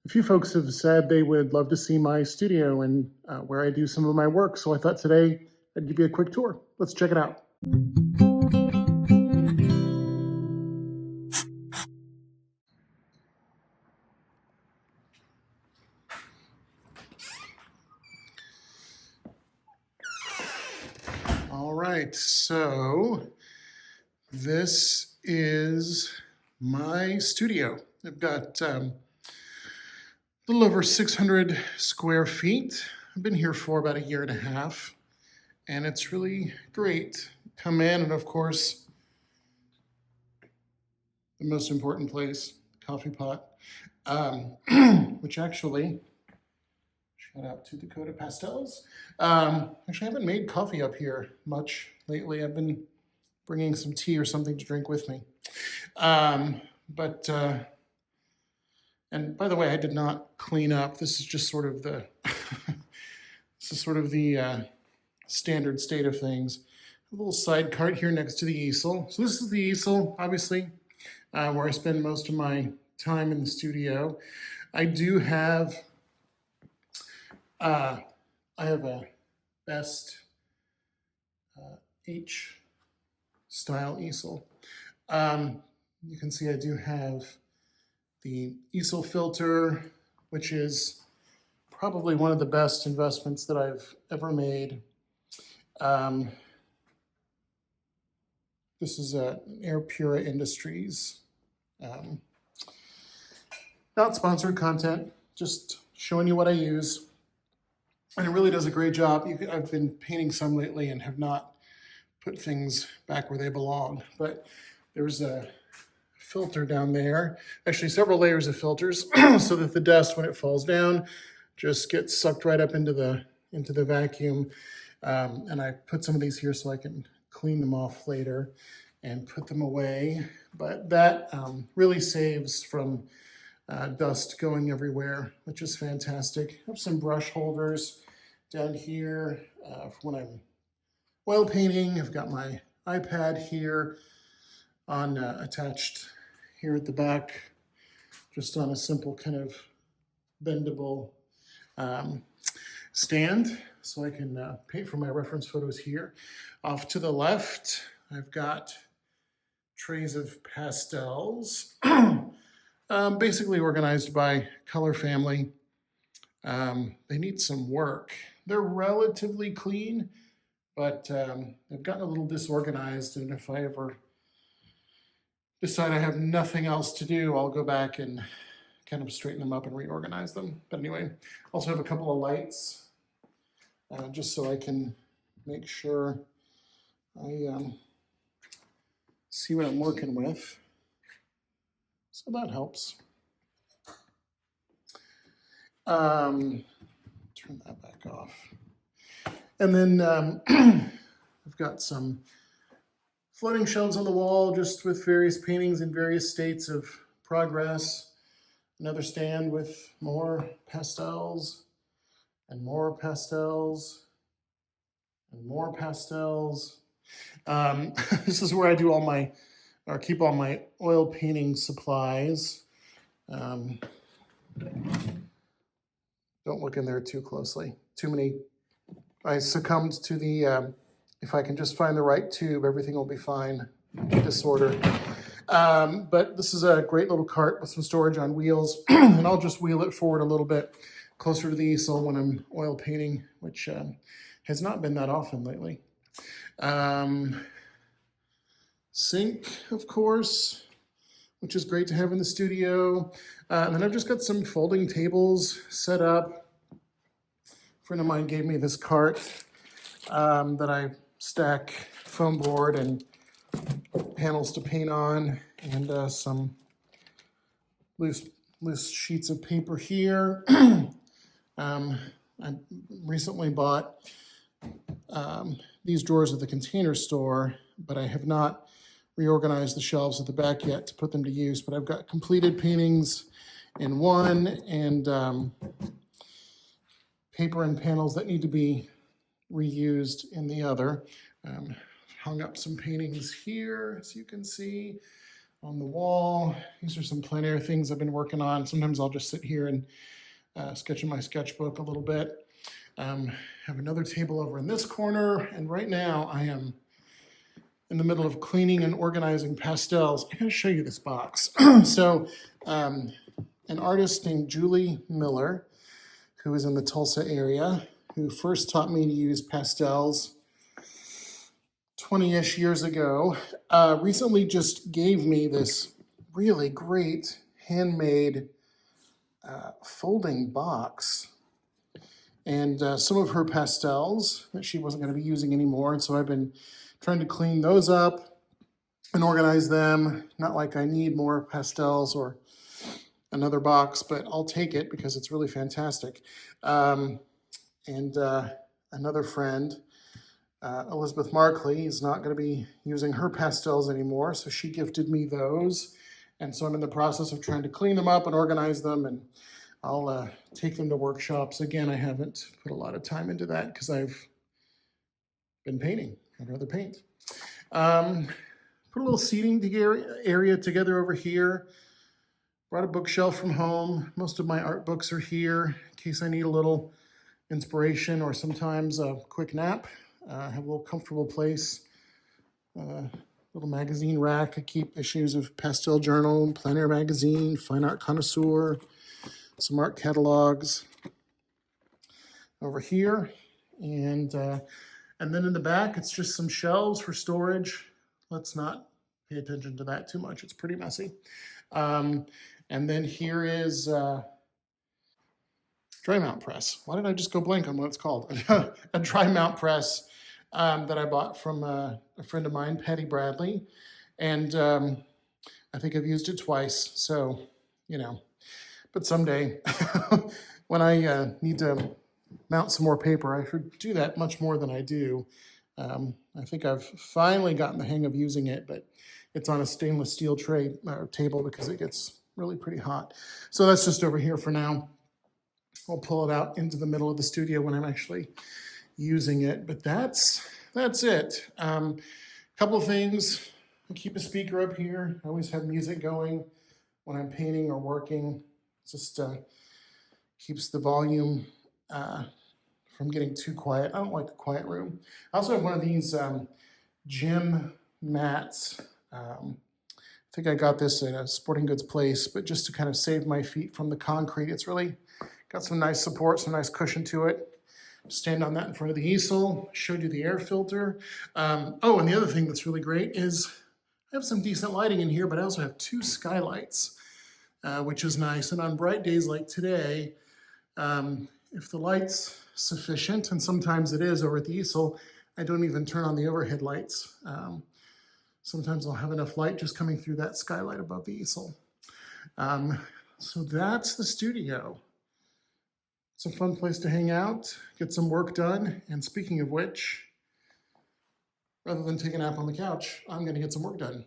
A few folks have said they would love to see my studio and where I do some of my work, so I thought today I'd give you a quick tour. Let's check it out. All right, so this is my studio. I've got a little over 600 square feet. I've been here for about a year and a half, and it's really great. Come in, and of course, the most important place, coffee pot, which actually, shout out to Dakota Pastels. Actually, I haven't made coffee up here much lately. I've been bringing some tea or something to drink with me. And by the way, I did not clean up. This is just sort of the standard state of things. A little side cart here next to the easel. So this is the easel, obviously, where I spend most of my time in the studio. I do have, I have a Best H style easel. You can see I do have the easel filter, which is probably one of the best investments that I've ever made. This is Air Pura Industries. Not sponsored content, just showing you what I use. And it really does a great job. I've been painting some lately and have not put things back where they belong, but there's a filter down there, actually several layers of filters, so that the dust, when it falls down, just gets sucked right up into the vacuum. And I put some of these here so I can clean them off later and put them away. But that really saves from dust going everywhere, which is fantastic. I have some brush holders down here for when I'm oil painting. I've got my iPad here on attached here at the back, just on a simple kind of bendable stand, so I can paint for my reference photos here. Off to the left, I've got trays of pastels, basically organized by color family. They need some work. They're relatively clean, but they've gotten a little disorganized, and if I ever decide I have nothing else to do, I'll go back and kind of straighten them up and reorganize them. But anyway, also have a couple of lights, just so I can make sure I see what I'm working with. So that helps. Turn that back off. And then I've got some floating shelves on the wall, just with various paintings in various states of progress. Another stand with more pastels and more pastels and more pastels. This is where I do all my, or keep all my oil painting supplies. Don't look in there too closely. Too many. I succumbed to the, if I can just find the right tube, everything will be fine disorder. But this is a great little cart with some storage on wheels, and I'll just wheel it forward a little bit closer to the easel when I'm oil painting, which has not been that often lately. Sink, of course, which is great to have in the studio. And then I've just got some folding tables set up. A friend of mine gave me this cart that I stack foam board and panels to paint on, and some loose sheets of paper here. I recently bought these drawers at the Container Store, but I have not reorganized the shelves at the back yet to put them to use. But I've got completed paintings in one, and paper and panels that need to be reused in the other. Hung up some paintings here, as you can see, on the wall. These are some plein air things I've been working on. Sometimes I'll just sit here and sketch in my sketchbook a little bit. Have another table over in this corner, and right now I am in the middle of cleaning and organizing pastels. I gotta show you this box. So an artist named Julie Miller, who is in the Tulsa area, who first taught me to use pastels 20-ish years ago, recently just gave me this really great handmade folding box and some of her pastels that she wasn't going to be using anymore. And so I've been trying to clean those up and organize them. Not like I need more pastels or another box, but I'll take it because it's really fantastic. Another friend, Elizabeth Markley, is not going to be using her pastels anymore, so she gifted me those. And so I'm in the process of trying to clean them up and organize them, and I'll take them to workshops. Again, I haven't put a lot of time into that because I've been painting. I'd rather paint. Put a little seating area together over here. Brought a bookshelf from home. Most of my art books are here in case I need a little inspiration or sometimes a quick nap. Have a little comfortable place. Little magazine rack. I keep issues of Pastel Journal, Plein Air Magazine, Fine Art Connoisseur, some art catalogs over here. And then in the back, it's just some shelves for storage. Let's not pay attention to that too much. It's pretty messy. And then here is dry mount press. Why did I just go blank on what it's called? A dry mount press that I bought from a friend of mine, Patty Bradley. And I think I've used it twice. So, you know, but someday when I need to mount some more paper, I should do that much more than I do. I think I've finally gotten the hang of using it, but it's on a stainless steel tray table because it gets really pretty hot. So that's just over here for now. I'll pull it out into the middle of the studio when I'm actually using it, but that's it. Couple of things. I keep a speaker up here. I always have music going when I'm painting or working. Just keeps the volume from getting too quiet. I don't like a quiet room. I also have one of these gym mats. I think I got this at a sporting goods place, but just to kind of save my feet from the concrete. It's really got some nice support, some nice cushion to it. Stand on that in front of the easel. Showed you the air filter. Oh, and the other thing that's really great is I have some decent lighting in here, but I also have 2 skylights, which is nice. And on bright days like today, if the light's sufficient, and sometimes it is over at the easel, I don't even turn on the overhead lights. Sometimes I'll have enough light just coming through that skylight above the easel. So that's the studio. It's a fun place to hang out, get some work done. And speaking of which, rather than take a nap on the couch, I'm going to get some work done.